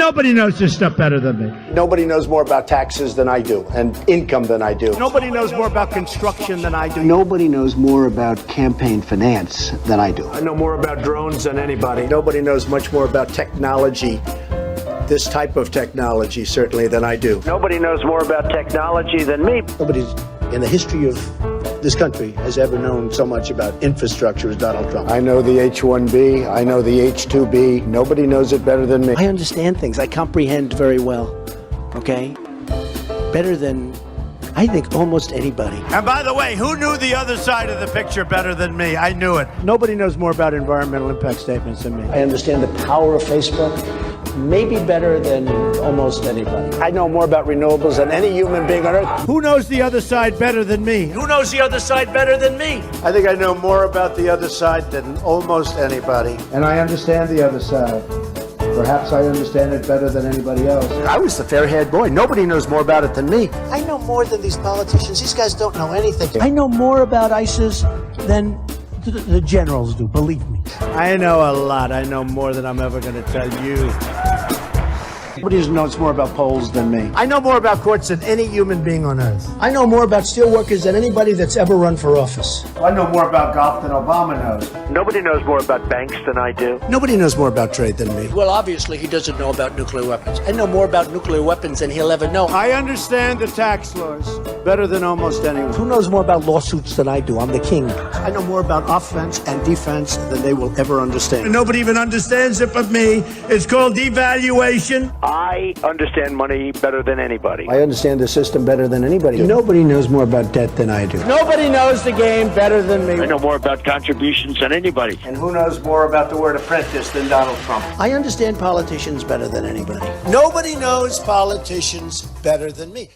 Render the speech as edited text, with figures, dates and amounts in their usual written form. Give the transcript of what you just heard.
Nobody knows this stuff better than me. Nobody knows more about taxes than I do and income than I do. Nobody knows more about construction than I do. Nobody knows more about campaign finance than I do. I know more about drones than anybody. Nobody knows much more about technology, this type of technology, certainly, than I do. Nobody knows more about technology than me. Nobody in the history of this country has ever known so much about infrastructure as Donald Trump. I know the H-1B. I know the H-2B. Nobody knows it better than me. I understand things. I comprehend very well. Okay? Better than, I think, almost anybody. And by the way, who knew the other side of the picture better than me? I knew it. Nobody knows more about environmental impact statements than me. I understand the power of Facebook, maybe better than almost anybody. I know more about renewables than any human being on earth. Who knows the other side better than me? Who knows the other side better than me? I think I know more about the other side than almost anybody. And I understand the other side. Perhaps I understand it better than anybody else. I was the fair-haired boy. Nobody knows more about it than me. I know more than these politicians. These guys don't know anything. I know more about ISIS than the generals do, believe me. I know a lot. I know more than I'm ever going to tell you. Nobody knows more about polls than me. I know more about courts than any human being on earth. I know more about steelworkers than anybody that's ever run for office. I know more about golf than Obama knows. Nobody knows more about banks than I do. Nobody knows more about trade than me. Well, obviously, he doesn't know about nuclear weapons. I know more about nuclear weapons than he'll ever know. I understand the tax laws better than almost anyone. Who knows more about lawsuits than I do? I'm the king. I know more about offense and defense than they will ever understand. Nobody even understands it but me. It's called devaluation. I understand money better than anybody. I understand the system better than anybody. Nobody knows more about debt than I do. Nobody knows the game better than me. I know more about contributions than anybody. And who knows more about the word apprentice than Donald Trump? I understand politicians better than anybody. Nobody knows politicians better than me.